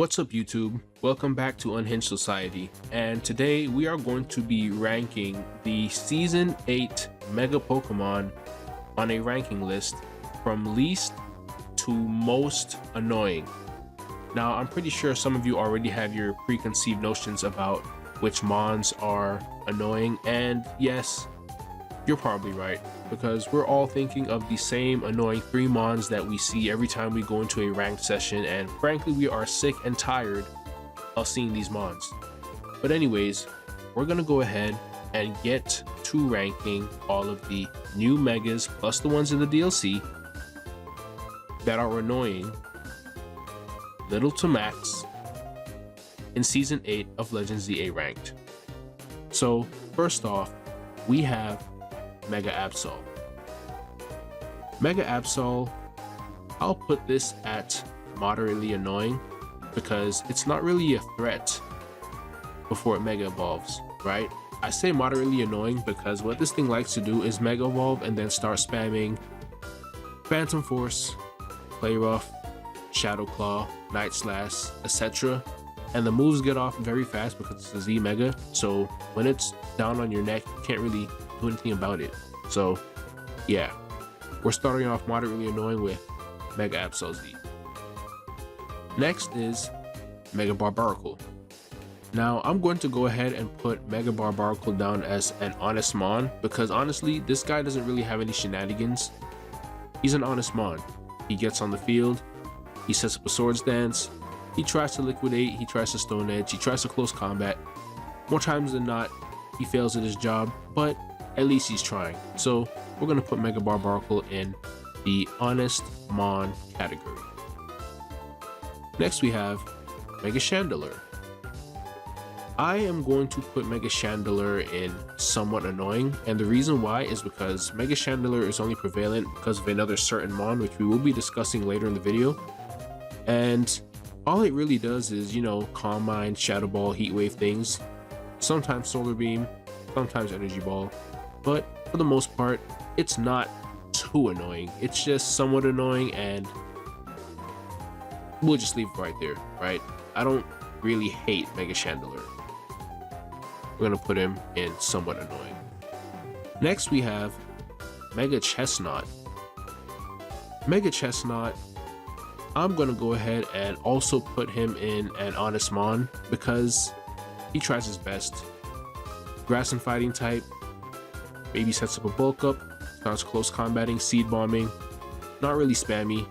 What's up YouTube? Welcome back to Unhinged Society, and today we are going to be ranking the Season 8 Mega Pokemon on a ranking list from least to most annoying. Now I'm pretty sure some of you already have your preconceived notions about which mons are annoying, and yes, you're probably right, because we're all thinking of the same annoying 3 mons that we see every time we go into a ranked session, and frankly we are sick and tired of seeing these mons. But anyways, we're gonna go ahead and get to ranking all of the new megas plus the ones in the DLC that are annoying, little to max, in Season 8 of Legends ZA Ranked. So first off, we have Mega Absol. Mega Absol, I'll put this at moderately annoying because it's not really a threat before it Mega Evolves, right? I say moderately annoying because what this thing likes to do is Mega Evolve and then start spamming Phantom Force, Play Rough, Shadow Claw, Night Slash, etc. And the moves get off very fast because it's a Z Mega, so when it's down on your neck, you can't really do anything about it. So yeah, we're starting off moderately annoying with Mega Absol Z. Next is Mega Barbaracle. Now I'm going to go ahead and put Mega Barbaracle down as an honest mon because honestly this guy doesn't really have any shenanigans. He's an honest mon. He gets on the field, he sets up a swords dance, he tries to liquidate, he tries to stone edge, he tries to close combat. More times than not he fails at his job, but at least he's trying. So we're going to put Mega Barbaracle in the honest mon category. Next we have Mega Chandelure. I am going to put Mega Chandelure in somewhat annoying, and the reason why is because Mega Chandelure is only prevalent because of another certain mon which we will be discussing later in the video, and all it really does is, you know, Calm Mind, Shadow Ball, Heat Wave things, sometimes Solar Beam, sometimes Energy Ball, but for the most part it's not too annoying. It's just somewhat annoying, and we'll just leave it right there, right? I don't really hate Mega Chandelure. We're gonna put him in somewhat annoying. Next we have Mega Chestnut. Mega Chestnut, I'm gonna go ahead and also put him in an honest mon because he tries his best. Grass and fighting type, maybe sets up a bulk up, starts close combating, seed bombing, not really spammy.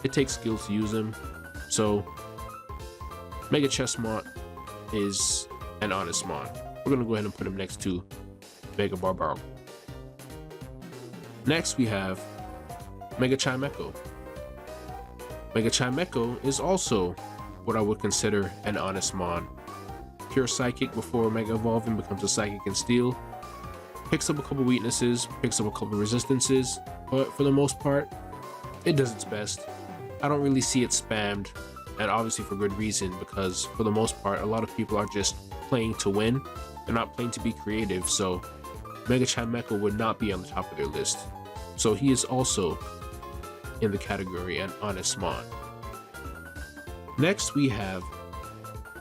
It takes skill to use him. So Mega Chestnut is an honest mon. We're gonna go ahead and put him next to Mega Barbaracle. Next we have Mega Chimecho. Mega Chimecho is also what I would consider an honest mon. Pure Psychic before Mega Evolving becomes a Psychic and Steel. Picks up a couple weaknesses, picks up a couple resistances, but for the most part, it does its best. I don't really see it spammed, and obviously for good reason, because for the most part, a lot of people are just playing to win. They're not playing to be creative, so Mega Chimecho would not be on the top of their list. So he is also in the category an honest mon. Next we have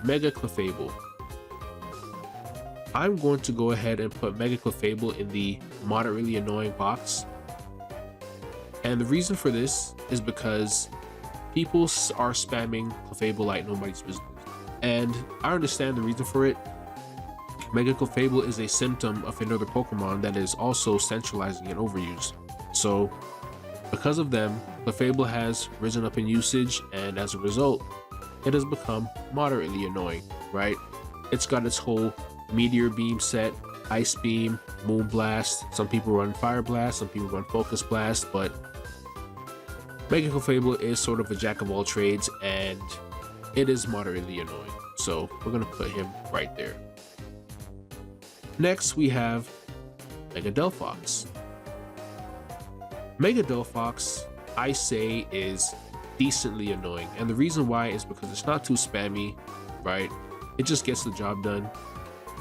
Mega Clefable. I'm going to go ahead and put Mega Clefable in the moderately annoying box, and the reason for this is because people are spamming Clefable like nobody's business, and I understand the reason for it. Mega Clefable is a symptom of another Pokemon that is also centralizing and overused. So because of them, Clefable has risen up in usage, and as a result, it has become moderately annoying, right? It's got its whole Meteor Beam set, Ice Beam, Moon Blast. Some people run Fire Blast, some people run Focus Blast, but Mega Clefable is sort of a jack of all trades, and it is moderately annoying. So we're gonna put him right there. Next we have Mega Delphox. Mega Delphox, I say, is decently annoying, and the reason why is because it's not too spammy, right? It just gets the job done.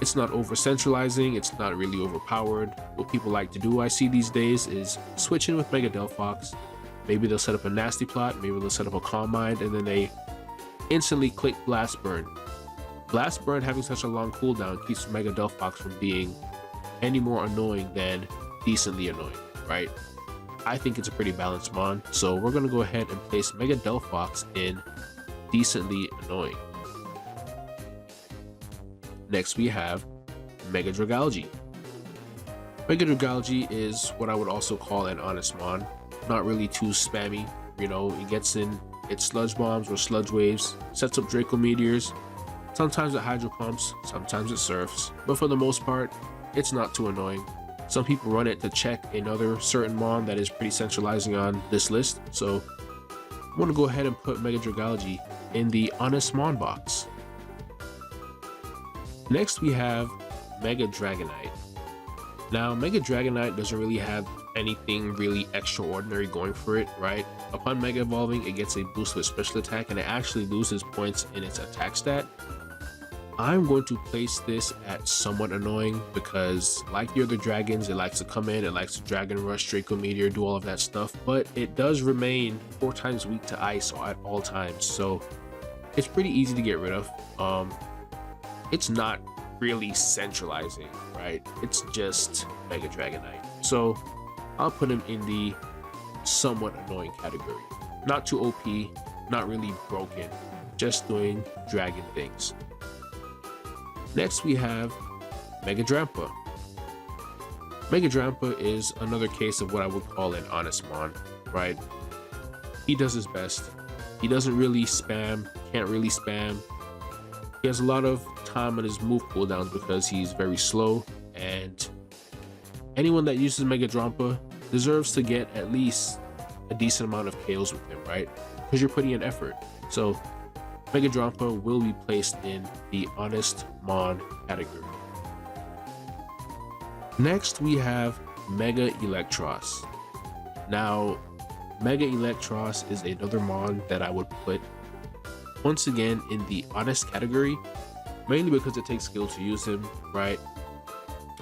It's not over centralizing, it's not really overpowered. What people like to do, I see these days, is switch in with Mega Delphox. Maybe they'll set up a nasty plot, maybe they'll set up a Calm Mind, and then they instantly click Blast Burn. Blast Burn having such a long cooldown keeps Mega Delphox from being any more annoying than decently annoying, right? I think it's a pretty balanced mon, so we're going to go ahead and place Mega Delphox in decently annoying. Next we have Mega Dragalge. Mega Dragalge is what I would also call an honest mon, not really too spammy. You know, it gets in its sludge bombs or sludge waves, sets up Draco Meteors, sometimes it hydro pumps, sometimes it surfs, but for the most part, it's not too annoying. Some people run it to check another certain mon that is pretty centralizing on this list, so I'm going to go ahead and put Mega Dragalge in the honest mon box. Next we have Mega Dragonite. Now Mega Dragonite doesn't really have anything really extraordinary going for it, right? Upon Mega Evolving, it gets a boost with special attack and it actually loses points in its attack stat. I'm going to place this at somewhat annoying because like the other dragons, it likes to come in, it likes to Dragon Rush, Draco Meteor, do all of that stuff, but it does remain 4 times weak to ice at all times, so it's pretty easy to get rid of. It's not really centralizing, right? It's just Mega Dragonite, so I'll put him in the somewhat annoying category. Not too OP, not really broken, just doing dragon things. Next we have Mega Drampa. Mega Drampa is another case of what I would call an honest mon, right? He does his best. He doesn't really spam, can't really spam. He has a lot of time on his move cooldowns because he's very slow, and anyone that uses Mega Drampa deserves to get at least a decent amount of KOs with him, right? Because you're putting in effort. So Mega Drampa will be placed in the honest mon category. Next we have Mega Electros. Now Mega Electros is another mon that I would put once again in the honest category, mainly because it takes skill to use him, right?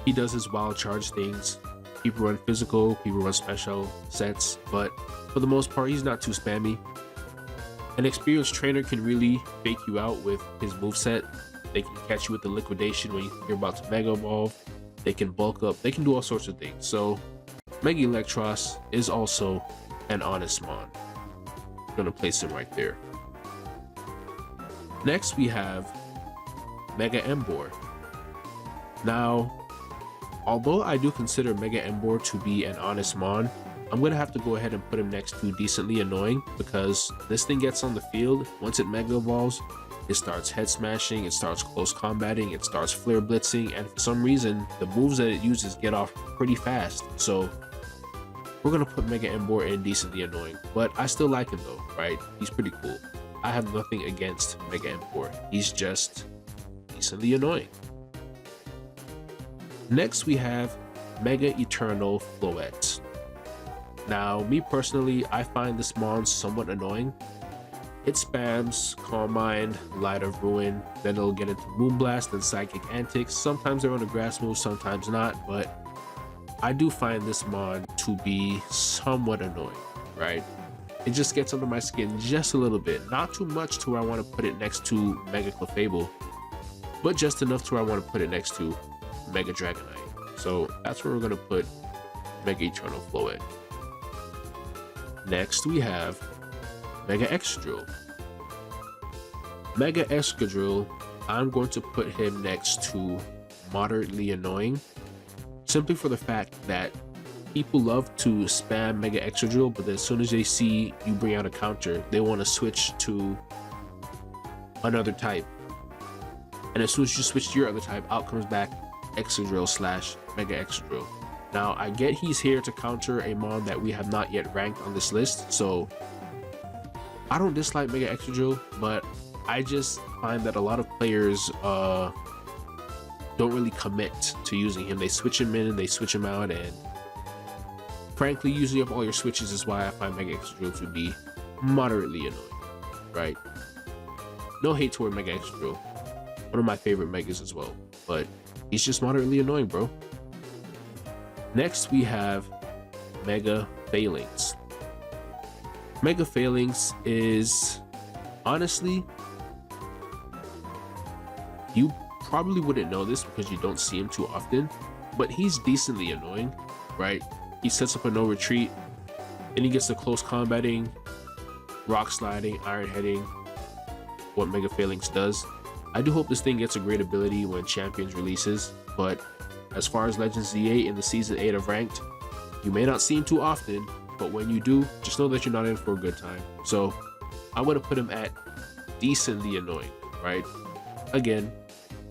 He does his wild charge things. People run physical, people run special sets, but for the most part, he's not too spammy. An experienced trainer can really fake you out with his moveset. They can catch you with the liquidation when you're about to Mega Evolve. They can bulk up, they can do all sorts of things. So Mega Electros is also an honest mon. I'm gonna place him right there. Next we have Mega Emboar. Now, although I do consider Mega Emboar to be an honest mon, I'm going to have to go ahead and put him next to decently annoying because this thing gets on the field, once it Mega Evolves, it starts head smashing, it starts close combating, it starts flare blitzing, and for some reason, the moves that it uses get off pretty fast. So we're going to put Mega Emboar in decently annoying, but I still like him though, right? He's pretty cool. I have nothing against Mega Emboar. He's just decently annoying. Next we have Mega Eternal Floette. Now, me personally, I find this mon somewhat annoying. It spams Calm Mind, Light of Ruin, then it'll get into Moonblast and Psychic Antics. Sometimes they're on a grass move, sometimes not, but I do find this mon to be somewhat annoying, right? It just gets under my skin just a little bit. Not too much to where I want to put it next to Mega Clefable, but just enough to where I want to put it next to Mega Dragonite. So that's where we're going to put Mega Eternal Floette. Next we have Mega Excadrill. Mega Excadrill, I'm going to put him next to moderately annoying, simply for the fact that people love to spam Mega Excadrill, but as soon as they see you bring out a counter, they want to switch to another type. And as soon as you switch to your other type, out comes back Excadrill / Mega Excadrill. Now, I get he's here to counter a mon that we have not yet ranked on this list, so I don't dislike Mega Excadrill, but I just find that a lot of players don't really commit to using him. They switch him in and they switch him out, and frankly, using up all your switches is why I find Mega Excadrill to be moderately annoying, right? No hate toward Mega Excadrill, one of my favorite Megas as well, but he's just moderately annoying, bro. Next, we have Mega Phalanx. Mega Phalanx is honestly You probably wouldn't know this because you don't see him too often, but he's decently annoying, right? He sets up a no retreat, then he gets the close combating, rock sliding, iron heading, what Mega Phalanx does. I do hope this thing gets a great ability when Champions releases, but as far as Legends Z8 in the Season 8 of Ranked, you may not see him too often, but when you do, just know that you're not in for a good time. So I'm going to put him at decently annoying, right? Again,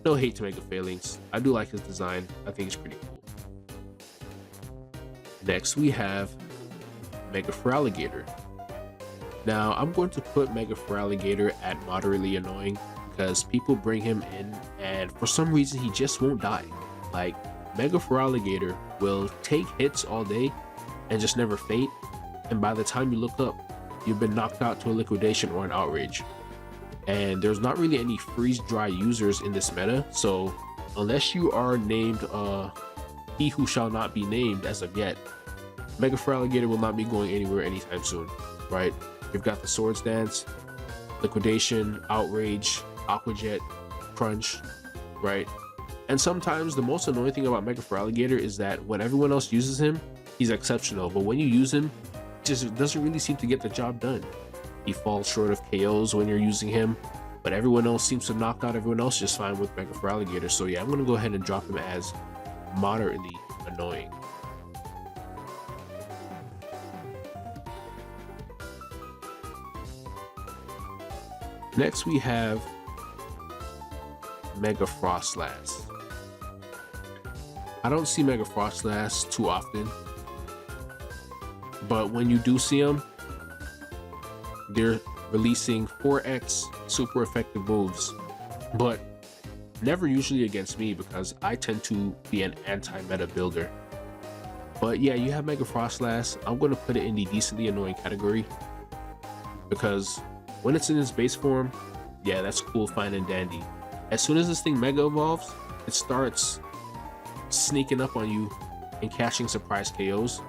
no hate to Mega Phalanx. I do like his design. I think it's pretty cool. Next, we have Mega Feraligatr. Now, I'm going to put Mega Feraligatr at moderately annoying because people bring him in and for some reason he just won't die. Like, Mega Feraligatr will take hits all day and just never faint, and by the time you look up, you've been knocked out to a liquidation or an outrage. And there's not really any freeze dry users in this meta, so unless you are named he who shall not be named as of yet, Mega Feraligatr will not be going anywhere anytime soon, right? You've got the Swords Dance, Liquidation, Outrage, Aqua Jet, Crunch, right? And sometimes the most annoying thing about Mega Feraligatr is that when everyone else uses him, he's exceptional, but when you use him, he just doesn't really seem to get the job done. He falls short of KOs when you're using him, but everyone else seems to knock out everyone else just fine with Mega Feraligatr. So yeah, I'm gonna go ahead and drop him as moderately annoying. Next, we have Mega Froslass. I don't see Mega Froslass too often, but when you do see them, they're releasing 4x super effective moves, but never usually against me because I tend to be an anti-meta builder. But yeah, you have Mega Froslass. I'm going to put it in the decently annoying category because when it's in its base form, yeah, that's cool, fine and dandy. As soon as this thing Mega evolves, it starts sneaking up on you and catching surprise KOs.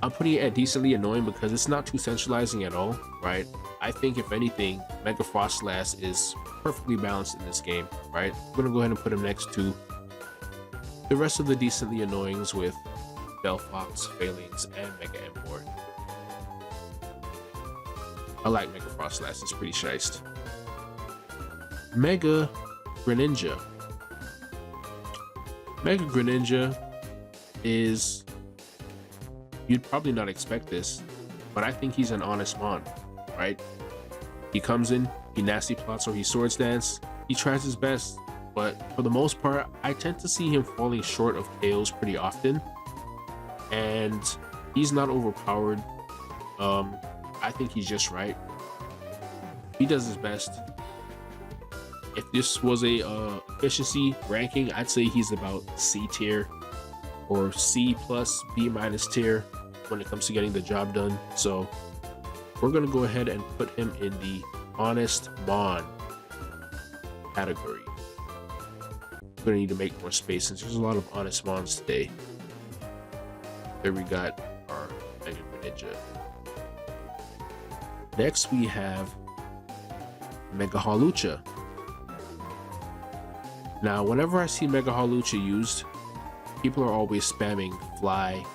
I'm putting it at decently annoying because it's not too centralizing at all, right? I think if anything, Mega Froslass is perfectly balanced in this game, right? I'm gonna go ahead and put him next to the rest of the decently annoyings with Belfox, Phalanx, and Mega Import. I like Mega Froslass, it's pretty shiced. Mega Greninja. Mega Greninja is, you'd probably not expect this, but I think he's an honest mon, right? He comes in, he nasty plots or he swords dance, he tries his best, but for the most part, I tend to see him falling short of KOs pretty often, and he's not overpowered. I think he's just right. He does his best. If this was a efficiency ranking, I'd say he's about C tier or C plus B minus tier when it comes to getting the job done. So we're gonna go ahead and put him in the honest mon category. We're gonna need to make more space since there's a lot of honest mons today. There we got our Mega Greninja. Next we have Mega Hawlucha. Now, whenever I see Mega Hawlucha used, people are always spamming Fly,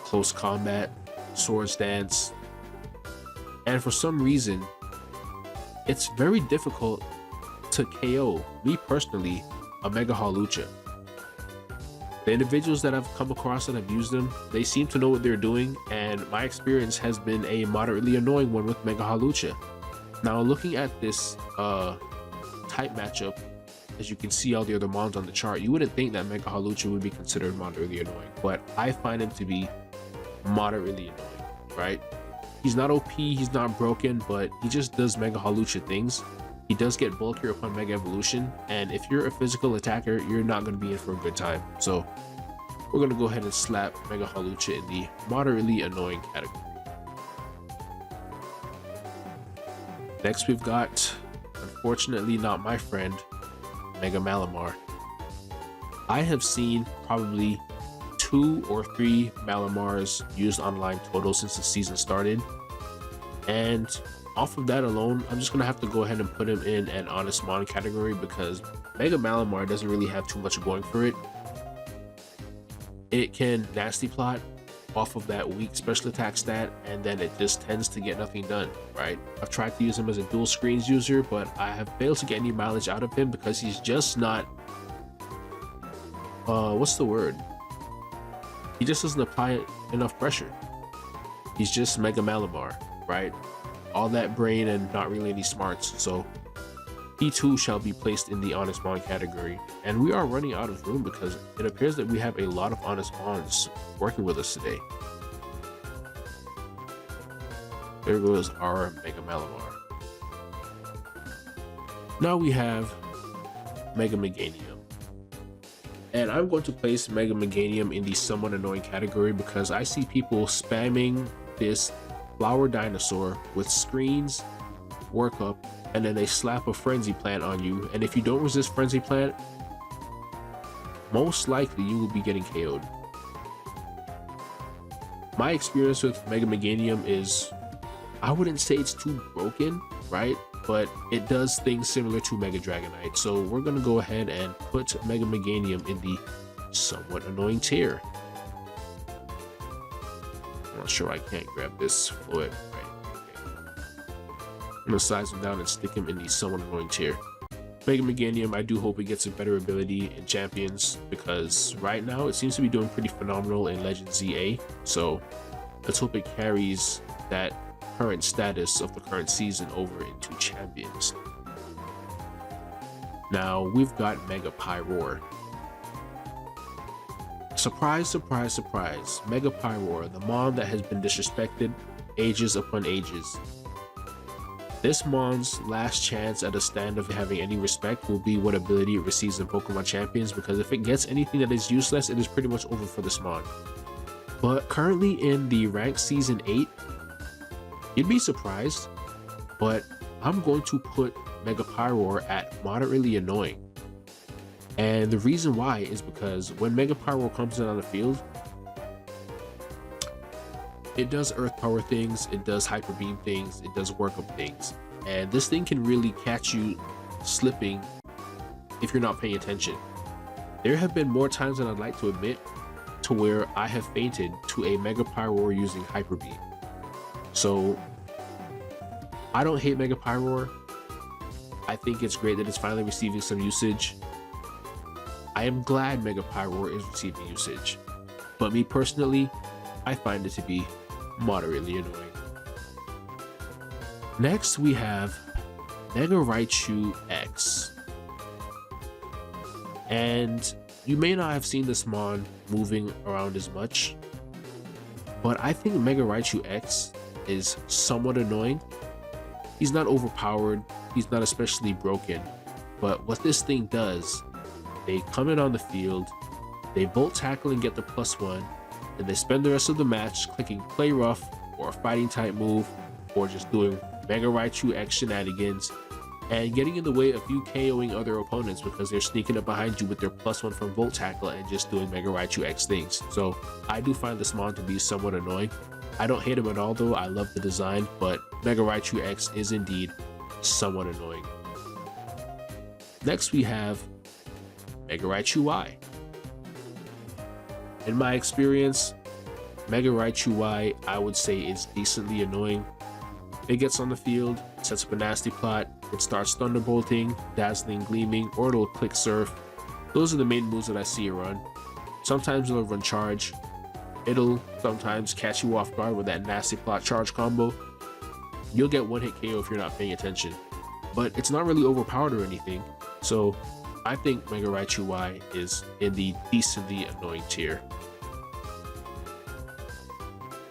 Close Combat, Swords Dance, and for some reason, it's very difficult to KO, me personally, a Mega Hawlucha. The individuals that I've come across that have used them, they seem to know what they're doing, and my experience has been a moderately annoying one with Mega Hawlucha. Now, looking at this type matchup, as you can see all the other mons on the chart, you wouldn't think that Mega Hawlucha would be considered moderately annoying, but I find him to be moderately annoying, right? He's not OP, he's not broken, but he just does Mega Hawlucha things. He does get bulkier upon Mega Evolution, and if you're a physical attacker, you're not going to be in for a good time. So we're going to go ahead and slap Mega Hawlucha in the moderately annoying category. Next we've got, unfortunately not my friend, Mega Malamar. I have seen probably 2 or 3 Malamars used online total since the season started, and off of that alone, I'm just gonna have to go ahead and put him in an honest mon category because Mega Malamar doesn't really have too much going for it. It can nasty plot off of that weak special attack stat, and then it just tends to get nothing done, right? I've tried to use him as a dual screens user, but I have failed to get any mileage out of him because he's just not, what's the word? He just doesn't apply enough pressure. He's just Mega Malamar, right? All that brain and not really any smarts, so he too shall be placed in the honest mon category. And we are running out of room because it appears that we have a lot of honest mons working with us today. There goes our Mega Malamar. Now we have Mega Meganium. And I'm going to place Mega Meganium in the somewhat annoying category because I see people spamming this flower dinosaur with screens, work up, and then they slap a frenzy plant on you, and if you don't resist frenzy plant, most likely you will be getting KO'd. My experience with Mega Meganium is, I wouldn't say it's too broken, right? But it does things similar to Mega Dragonite, so we're gonna go ahead and put Mega Meganium in the somewhat annoying tier. I'm not sure I can't grab this fluid. Right. Okay. I'm gonna size him down and stick him in the somewhat annoying tier. Mega Meganium, I do hope it gets a better ability in Champions because right now it seems to be doing pretty phenomenal in Legend ZA. So let's hope it carries that current status of the current season over into Champions. Now we've got Mega Pyroar. Surprise, surprise, surprise. Mega Pyroar, the mon that has been disrespected ages upon ages. This mon's last chance at a stand of having any respect will be what ability it receives in Pokemon Champions, because if it gets anything that is useless, it is pretty much over for this mon. But currently in the rank season 8, you'd be surprised, but I'm going to put Mega Pyroar at moderately annoying. And the reason why is because when Mega Pyroar comes in on the field, it does Earth Power things, it does Hyper Beam things, it does Work Up things. And this thing can really catch you slipping if you're not paying attention. There have been more times than I'd like to admit to where I have fainted to a Mega Pyroar using Hyper Beam. So I don't hate Mega Pyroar. I think it's great that it's finally receiving some usage. I am glad Mega Pyroar is receiving usage, but me personally, I find it to be moderately annoying. Next we have Mega Raichu X. And you may not have seen this mon moving around as much, but I think Mega Raichu X is somewhat annoying. He's not overpowered, he's not especially broken, but what this thing does, they come in on the field, they bolt tackle and get the +1, and they spend the rest of the match clicking Play Rough or a fighting type move, or just doing Mega Raichu X shenanigans and getting in the way of you KOing other opponents because they're sneaking up behind you with their +1 from Volt Tackle and just doing Mega Raichu X things. So I do find this mon to be somewhat annoying. I don't hate him at all though, I love the design, but Mega Raichu X is indeed somewhat annoying. Next we have Mega Raichu Y. In my experience, Mega Raichu Y I would say is decently annoying. It gets on the field, sets up a nasty plot, it starts Thunderbolting, Dazzling Gleaming, or it'll Click Surf. Those are the main moves that I see it run. Sometimes it'll run Charge. It'll sometimes catch you off guard with that nasty plot Charge combo. You'll get one hit KO if you're not paying attention. But it's not really overpowered or anything, so I think Mega Raichu Y is in the decently annoying tier.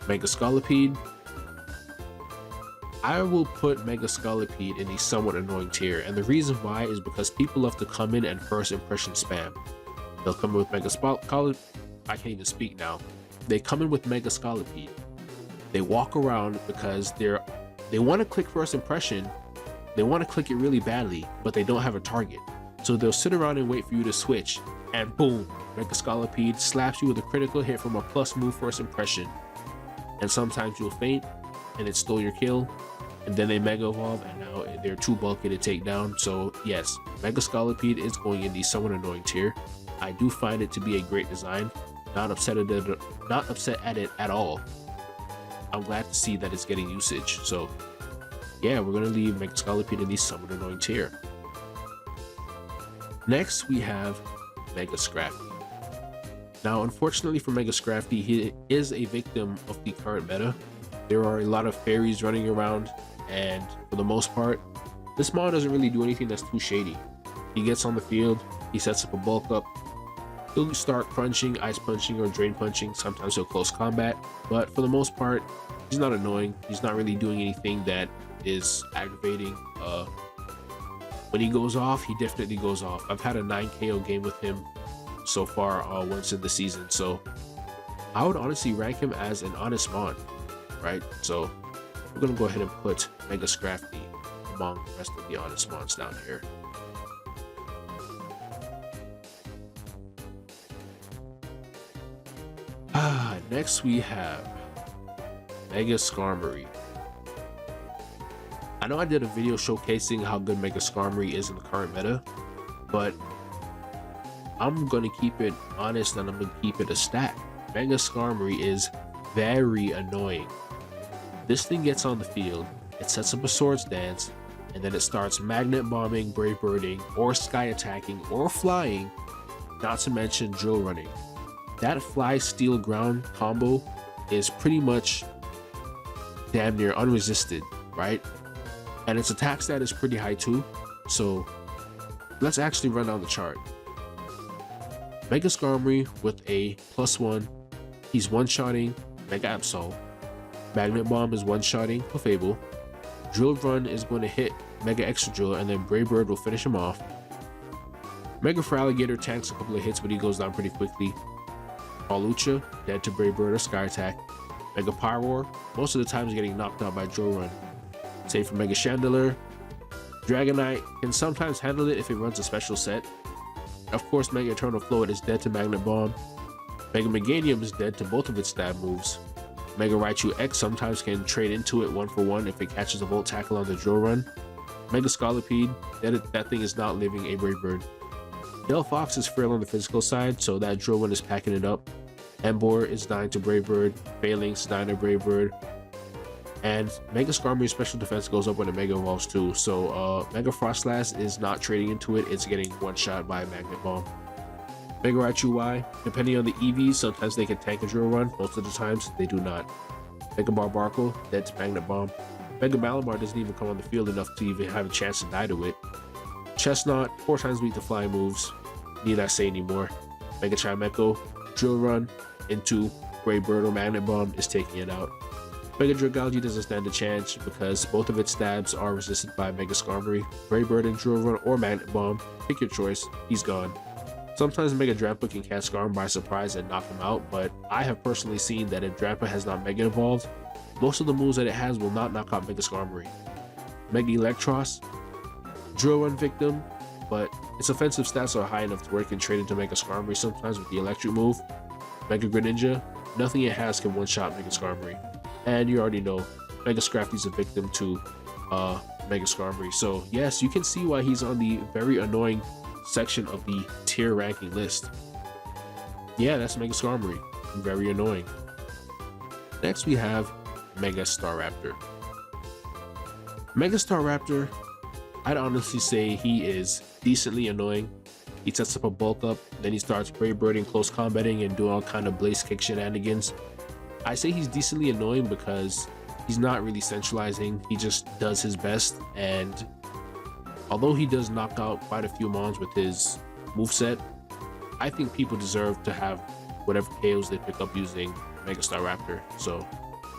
Mega Scolipede. I will put Mega Scolipede in the somewhat annoying tier, and the reason why is because people love to come in and first impression spam. They'll come in with Mega Scolipede. I can't even speak now. They come in with Mega Scolipede. They walk around because they want to click first impression. They want to click it really badly, but they don't have a target. So they'll sit around and wait for you to switch, and boom, Mega Scolipede slaps you with a critical hit from a plus move first impression. And sometimes you'll faint, and it stole your kill. and then they Mega Evolve, and now they're too bulky to take down. So yes, Mega Scolipede is going in the somewhat annoying tier. I do find it to be a great design. Not upset at it at all. I'm glad to see that it's getting usage. So yeah, we're gonna leave Mega Scolipede in the somewhat annoying tier. Next, we have Mega Scrappy. Now, unfortunately for Mega Scrappy, he is a victim of the current meta. There are a lot of fairies running around, and for the most part, this mon doesn't really do anything that's too shady. He gets on the field, he sets up a bulk up, he'll start crunching, ice punching, or drain punching. Sometimes he'll close combat, but for the most part, he's not annoying. He's not really doing anything that is aggravating. When he goes off, he definitely goes off. I've had a 9 KO game with him so far once in the season, so I would honestly rank him as an honest mon, right? So we're gonna go ahead and put Mega Scrappy among the rest of the honest mons down here. Next we have Mega Skarmory. I know I did a video showcasing how good Mega Skarmory is in the current meta, but I'm gonna keep it honest and I'm gonna keep it a stat. Mega Skarmory is very annoying. This thing gets on the field, it sets up a swords dance, and then it starts magnet bombing, brave birding, or sky attacking, or flying, not to mention drill running. That fly steel ground combo is pretty much damn near unresisted, right? And its attack stat is pretty high too. So let's actually run down the chart. Mega Skarmory with a +1, he's one-shotting Mega Absol. Magnet Bomb is one-shotting Clefable. Drill Run is going to hit Mega Excadrill, and then Brave Bird will finish him off. Mega Feraligatr tanks a couple of hits, but he goes down pretty quickly. Hawlucha, dead to Brave Bird or Sky Attack. Mega Pyroar, most of the time is getting knocked out by Drill Run. Same for Mega Chandelure. Dragonite can sometimes handle it if it runs a special set. Of course, Mega Eternal Float is dead to Magnet Bomb. Mega Meganium is dead to both of its stab moves. Mega Raichu X sometimes can trade into it 1-for-1 if it catches a Volt Tackle on the Drill Run. Mega Scolipede, that thing is not living a Brave Bird. Delphox is frail on the physical side, so that Drill Run is packing it up. Emboar is dying to Brave Bird. Phalanx dying to Brave Bird. And Mega Skarmory's special defense goes up when it Mega Evolves too. So Mega Froslass is not trading into it. It's getting one shot by Magnet Bomb. Mega Raichu Y, depending on the EVs, sometimes they can tank a Drill Run. Most of the times, they do not. Mega Barbarkle, dead to Magnet Bomb. Mega Malamar doesn't even come on the field enough to even have a chance to die to it. Chestnut, 4 times weak to flying moves. Need I say anymore. Mega Chimecho, Drill Run into Brave Bird or Magnet Bomb is taking it out. Mega Dragalge doesn't stand a chance because both of its stabs are resisted by Mega Skarmory. Brave Bird and Drill Run or Magnet Bomb, pick your choice, he's gone. Sometimes Mega Drampa can catch Skarmory by surprise and knock him out, but I have personally seen that if Drampa has not Mega Evolved, most of the moves that it has will not knock out Mega Skarmory. Mega Electros, Drill Run victim, but its offensive stats are high enough to where it can trade into Mega Skarmory sometimes with the electric move. Mega Greninja, nothing it has can one-shot Mega Skarmory. And you already know, Mega Scrappy's a victim to Mega Skarmory. So yes, you can see why he's on the very annoying section of the tier ranking list. Yeah, that's Mega Skarmory. Very annoying. Next we have Mega Staraptor. Mega Staraptor, I'd honestly say he is decently annoying. He sets up a bulk up, then he starts Brave Birding, close combating, and doing all kind of blaze kick shenanigans. I say he's decently annoying because he's not really centralizing. He just does his best, and although he does knock out quite a few mons with his moveset, I think people deserve to have whatever KOs they pick up using Mega Staraptor. So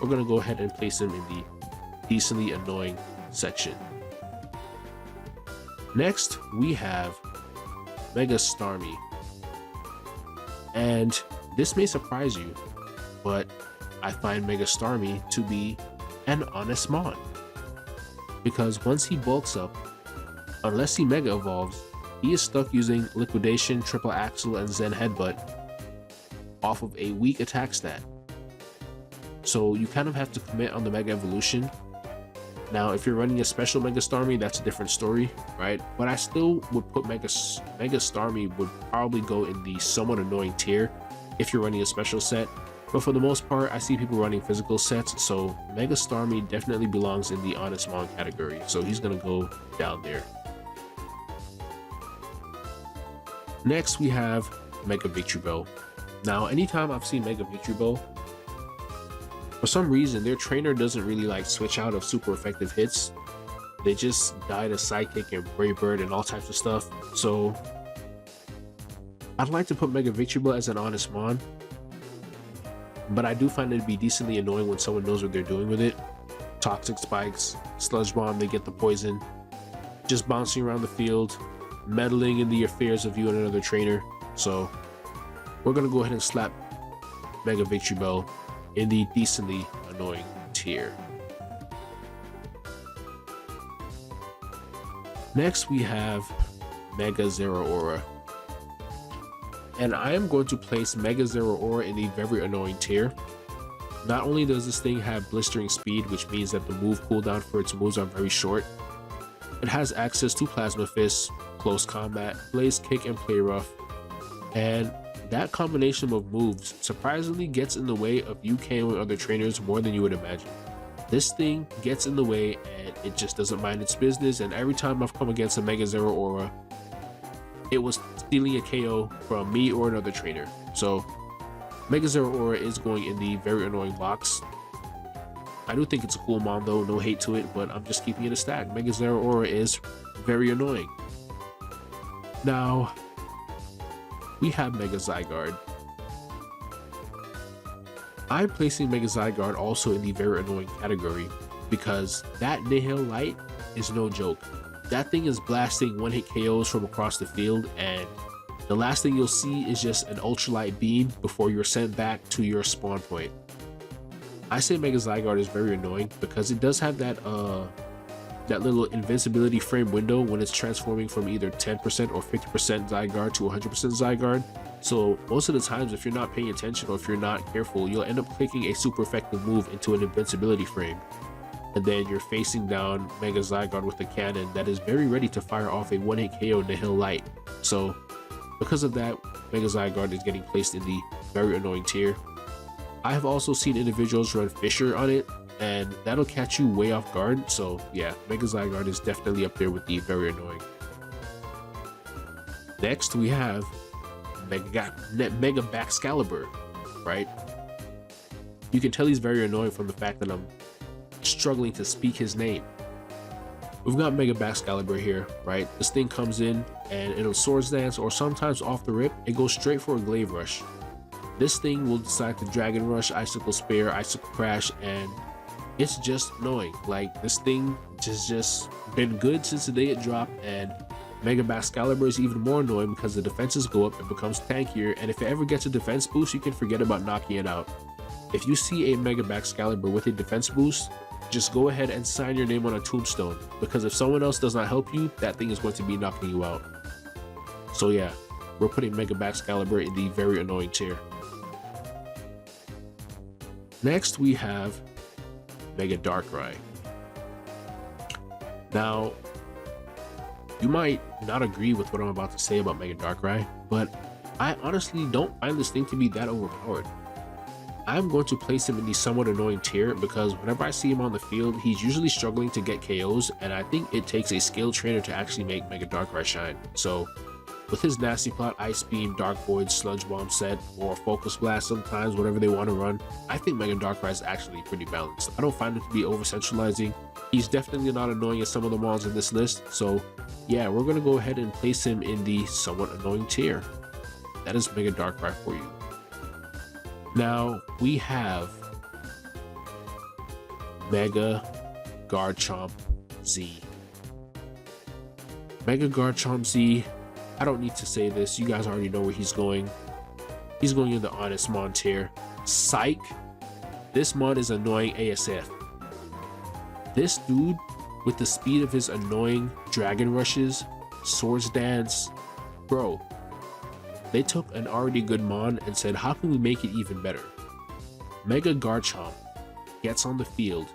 we're gonna go ahead and place him in the decently annoying section. Next, we have Mega Starmie. And this may surprise you, but I find Mega Starmie to be an honest mon. Because once he bulks up, unless he Mega Evolves, he is stuck using Liquidation, Triple Axle, and Zen Headbutt off of a weak attack stat. So you kind of have to commit on the Mega Evolution. Now, if you're running a special Mega Starmie, that's a different story, right? But I still would put Mega Starmie would probably go in the somewhat annoying tier if you're running a special set. But for the most part, I see people running physical sets, so Mega Starmie definitely belongs in the Honest Mon category, so he's gonna go down there. Next, we have Mega Victreebel. Now, anytime I've seen Mega Victreebel, for some reason, their trainer doesn't really like switch out of super effective hits. They just die to Psychic and Brave Bird and all types of stuff. So I'd like to put Mega Victreebel as an Honest Mon, but I do find it to be decently annoying when someone knows what they're doing with it. Toxic Spikes, Sludge Bomb, they get the poison, just bouncing around the field, meddling in the affairs of you and another trainer. So we're gonna go ahead and slap Mega Victreebel in the decently annoying tier. Next, we have Mega Zeraora. And I am going to place Mega Zeraora in the very annoying tier. Not only does this thing have blistering speed, which means that the move cooldown for its moves are very short, it has access to Plasma Fist, Close Combat, Blaze Kick, and Play Rough. And that combination of moves surprisingly gets in the way of you KOing other trainers more than you would imagine. This thing gets in the way and it just doesn't mind its business, and every time I've come against a Mega Zeraora, it was stealing a KO from me or another trainer. So Mega Zeraora is going in the very annoying box. I do think it's a cool mon though, no hate to it, but I'm just keeping it a stack. Mega Zeraora is very annoying. Now, we have Mega Zygarde. I'm placing Mega Zygarde also in the very annoying category because that Nihil Light is no joke. That thing is blasting one-hit KOs from across the field, and the last thing you'll see is just an ultralight beam before you're sent back to your spawn point. I say Mega Zygarde is very annoying because it does have that little invincibility frame window when it's transforming from either 10% or 50% Zygarde to 100% Zygarde. So most of the times, if you're not paying attention or if you're not careful, you'll end up clicking a super effective move into an invincibility frame. And then you're facing down Mega Zygarde with a cannon that is very ready to fire off a one-hit KO Nihil Light. So because of that, Mega Zygarde is getting placed in the very annoying tier. I have also seen individuals run Fisher on it, and that'll catch you way off guard. So yeah, Mega Zygarde is definitely up there with the very annoying. Next, we have Mega Baxcalibur, right? You can tell he's very annoying from the fact that I'm struggling to speak his name. We've got Mega Baxcalibur here, right? This thing comes in and it'll Swords Dance, or sometimes off the rip, it goes straight for a Glaive Rush. This thing will decide to Dragon Rush, Icicle Spear, Icicle Crash, and it's just annoying. Like, this thing just been good since the day it dropped, and Mega Baxcalibur is even more annoying because the defenses go up, it becomes tankier, and if it ever gets a defense boost, you can forget about knocking it out. If you see a Mega Baxcalibur with a defense boost, just go ahead and sign your name on a tombstone, because if someone else does not help you, that thing is going to be knocking you out. So yeah, we're putting Mega Baxcalibur in the very annoying tier. Next, we have Mega Darkrai. Now, you might not agree with what I'm about to say about Mega Darkrai, but I honestly don't find this thing to be that overpowered. I'm going to place him in the somewhat annoying tier because whenever I see him on the field, he's usually struggling to get KOs, and I think it takes a skilled trainer to actually make Mega Darkrai shine. So with his Nasty Plot, Ice Beam, Dark Void, Sludge Bomb set, or Focus Blast sometimes, whatever they want to run, I think Mega Darkrai is actually pretty balanced. I don't find it to be over centralizing. He's definitely not annoying as some of the mons in this list, so yeah, we're going to go ahead and place him in the somewhat annoying tier. That is Mega Darkrai for you. Now, we have Mega Garchomp Z. Mega Garchomp Z, I don't need to say this, you guys already know where he's going. He's going in the Honest Mon tier. Psych, this mon is annoying ASF. This dude, with the speed of his annoying Dragon Rushes, Swords Dance, bro, they took an already good mon and said, how can we make it even better? Mega Garchomp gets on the field,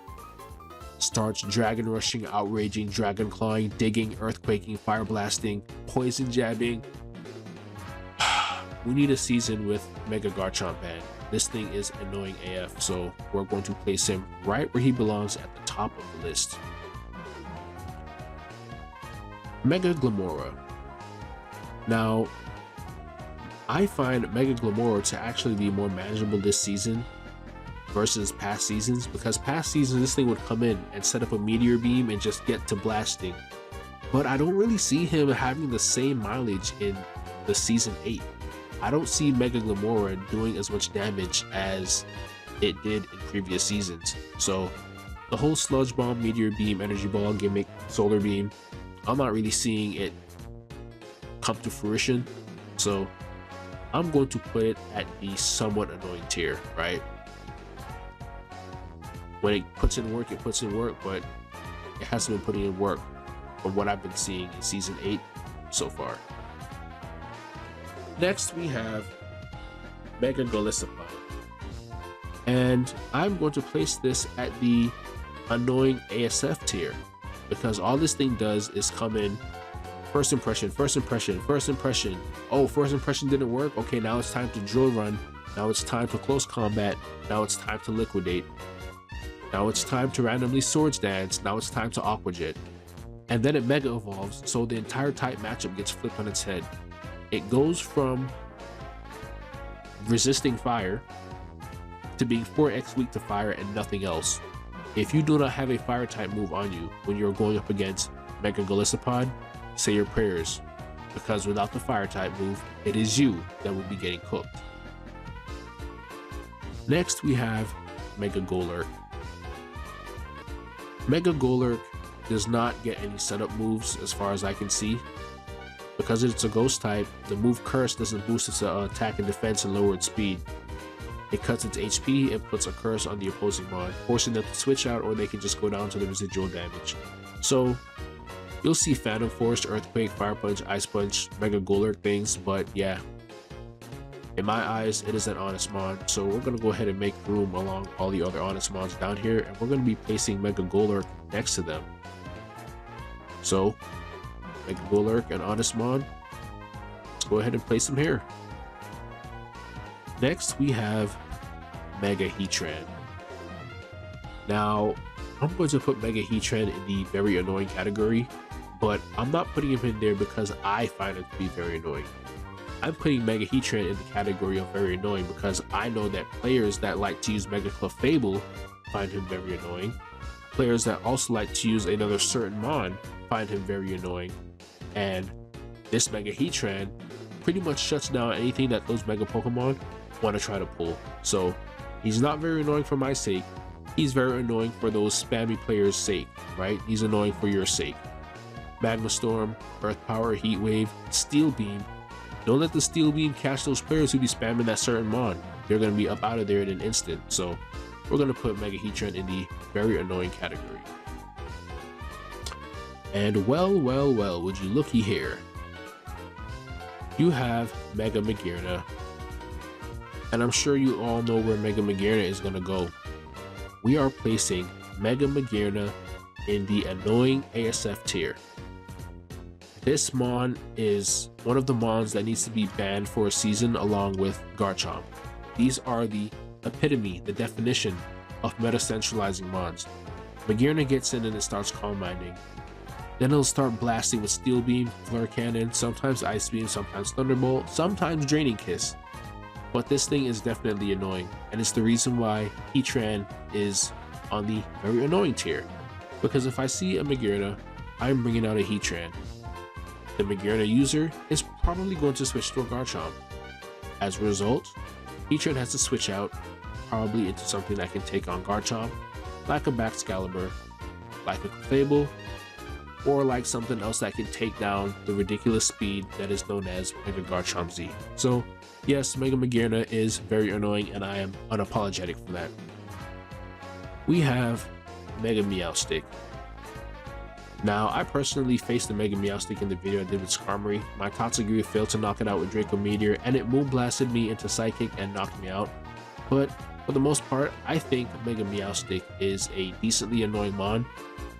starts Dragon Rushing, Outraging, Dragon Clawing, Digging, Earthquaking, Fire Blasting, Poison Jabbing. We need a season with Mega Garchomp ban. This thing is annoying AF, so we're going to place him right where he belongs at the top of the list. Mega Glimmora. Now, I find Mega Glimmora to actually be more manageable this season versus past seasons, because past seasons this thing would come in and set up a Meteor Beam and just get to blasting. But I don't really see him having the same mileage in the Season 8. I don't see Mega Glimmora doing as much damage as it did in previous seasons. So the whole Sludge Bomb, Meteor Beam, Energy Ball gimmick, Solar Beam, I'm not really seeing it come to fruition. So I'm going to put it at the somewhat annoying tier, right? When it puts in work, it puts in work, but it hasn't been putting in work from what I've been seeing in Season 8 so far. Next, we have Mega Golisopod. And I'm going to place this at the annoying ASF tier, because all this thing does is come in first impression, first impression, first impression. Oh, first impression didn't work? Okay, now it's time to drill run. Now it's time to close combat. Now it's time to liquidate. Now it's time to randomly Swords Dance. Now it's time to Aqua Jet. And then it Mega Evolves, so the entire type matchup gets flipped on its head. It goes from resisting fire to being 4x weak to fire and nothing else. If you do not have a fire type move on you when you're going up against Mega Golisopod, say your prayers, because without the fire type move, it is you that will be getting cooked. Next, we have Mega Golurk. Mega Golurk does not get any setup moves as far as I can see. Because it's a ghost type, the move Curse doesn't boost its attack and defense and lower its speed. It cuts its HP and puts a curse on the opposing mon, forcing them to switch out, or they can just go down to the residual damage. So you'll see Phantom Force, Earthquake, Fire Punch, Ice Punch, Mega Golurk things, but yeah, in my eyes, it is an honest mon. So we're going to go ahead and make room along all the other honest mons down here, and we're going to be placing Mega Golurk next to them. So Mega Golurk and Honest Mon, let's go ahead and place them here. Next, we have Mega Heatran. Now, I'm going to put Mega Heatran in the very annoying category, but I'm not putting him in there because I find him to be very annoying. I'm putting Mega Heatran in the category of very annoying because I know that players that like to use Mega Clefable find him very annoying. Players that also like to use another certain mon find him very annoying. And this Mega Heatran pretty much shuts down anything that those Mega Pokemon want to try to pull. So he's not very annoying for my sake. He's very annoying for those spammy players' sake, right? He's annoying for your sake. Magma Storm, Earth Power, Heat Wave, Steel Beam. Don't let the Steel Beam catch those players who be spamming that certain mon. They're going to be up out of there in an instant. So we're going to put Mega Heatran in the very annoying category. And well, would you looky here. You have Mega Magearna. And I'm sure you all know where Mega Magearna is going to go. We are placing Mega Magearna in the annoying ASF tier. This mon is one of the mons that needs to be banned for a season along with Garchomp. These are the epitome, the definition of meta-centralizing mons. Magearna gets in and it starts Calm Minding. Then it'll start blasting with Steel Beam, Flare Cannon, sometimes Ice Beam, sometimes Thunderbolt, sometimes Draining Kiss. But this thing is definitely annoying, and it's the reason why Heatran is on the very annoying tier. Because if I see a Magearna, I'm bringing out a Heatran. The Magearna user is probably going to switch to a Garchomp. As a result, Heatran has to switch out, probably into something that can take on Garchomp, like a Baxcalibur, like a Clefable, or like something else that can take down the ridiculous speed that is known as Mega Garchomp Z. So yes, Mega Magearna is very annoying, and I am unapologetic for that. We have Mega Meowstic. Now, I personally faced the Mega Meowstic in the video I did with Skarmory. My Tatsugiri failed to knock it out with Draco Meteor, and it Moonblasted me into Psychic and knocked me out. But For the most part, I think Mega Meowstic is a decently annoying mon.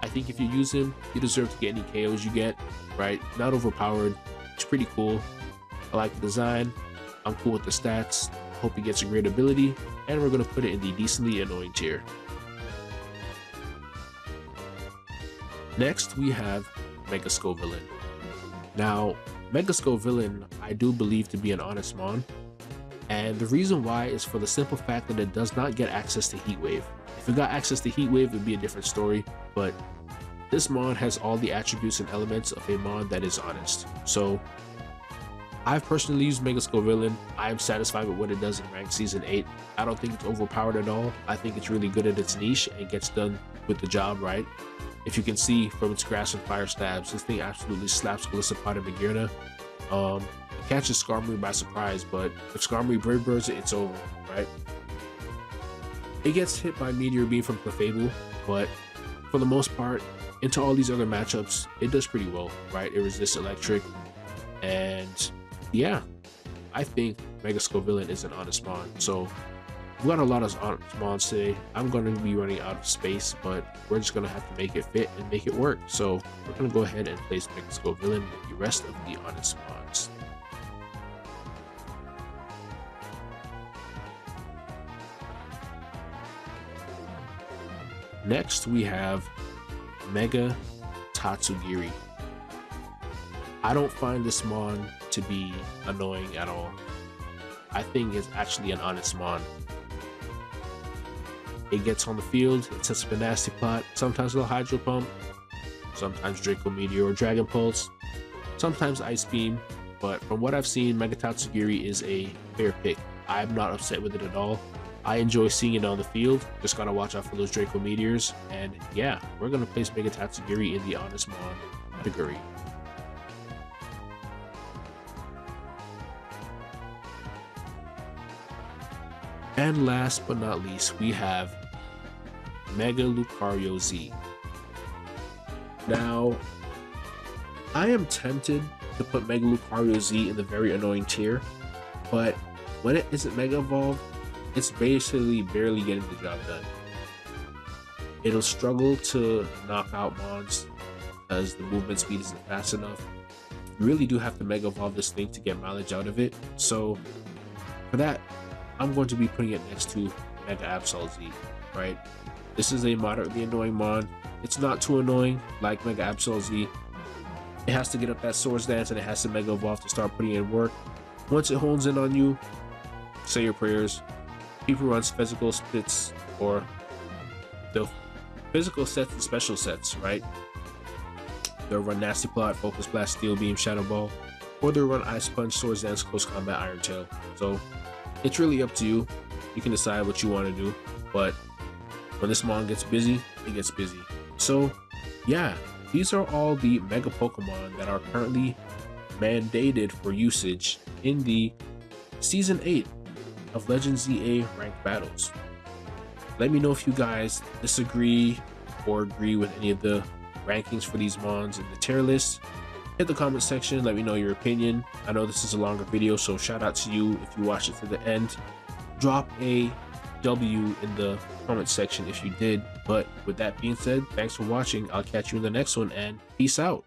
I think if you use him, you deserve to get any KOs you get, right? Not overpowered, it's pretty cool. I like the design, I'm cool with the stats, hope he gets a great ability, and we're going to put it in the decently annoying tier. Next, we have Mega Villain. Now, Mega Villain I do believe to be an honest mon, and the reason why is for the simple fact that it does not get access to Heat Wave. If it got access to Heat Wave, it would be a different story, but this mon has all the attributes and elements of a mon that is honest. So, I've personally used Mega Villain. I am satisfied with what it does in Rank Season 8. I don't think it's overpowered at all. I think it's really good at its niche and gets done with the job right. If you can see from its grass and fire stabs, this thing absolutely slaps Golisopod and Meganium. It catches Skarmory by surprise, but if Skarmory Brave Birds it, it's over, right? It gets hit by Meteor Beam from Clefable, but for the most part, into all these other matchups, it does pretty well, right? It resists Electric, and yeah, I think Mega Villain is an honest mon. So we've got a lot of honest mons today. I'm going to be running out of space, but we're just going to have to make it fit and make it work. So we're going to go ahead and place Mega Villain with the rest of the honest mons. Next, we have Mega Tatsugiri. I don't find this mon to be annoying at all. I think it's actually an honest mon. It gets on the field, it sets up a nasty plot, sometimes a Hydro Pump, sometimes Draco Meteor or Dragon Pulse, sometimes Ice Beam, but from what I've seen, Mega Tatsugiri is a fair pick. I'm not upset with it at all. I enjoy seeing it on the field, just gotta watch out for those Draco Meteors, and yeah, we're gonna place Mega Tatsugiri in the honest mon category. And last but not least, we have Mega Lucario Z. Now, I am tempted to put Mega Lucario Z in the very annoying tier, but when it isn't Mega Evolved, it's basically barely getting the job done. It'll struggle to knock out mons because the movement speed isn't fast enough. You really do have to Mega Evolve this thing to get mileage out of it, so for that, I'm going to be putting it next to Mega Absol Z, right? This is a moderately annoying mon. It's not too annoying like Mega Absol Z. It has to get up that Swords Dance and it has to Mega Evolve to start putting in work. Once it hones in on you, say your prayers. People runs physical splits, or the physical sets and special sets, right? They'll run Nasty Plot, Focus Blast, Steel Beam, Shadow Ball, or they'll run Ice Punch, Swords Dance, Close Combat, Iron Tail. So it's really up to you. You can decide what you want to do, but when this mon gets busy, it gets busy. So yeah, these are all the Mega Pokemon that are currently mandated for usage in the Season 8 of Legend ZA ranked battles. Let me know if you guys disagree or agree with any of the rankings for these mons in the tier list. Hit the comment section, let me know your opinion. I know this is a longer video, so shout out to you if you watched it to the end. Drop a W in the comment section if you did. But with that being said, thanks for watching. I'll catch you in the next one, and peace out.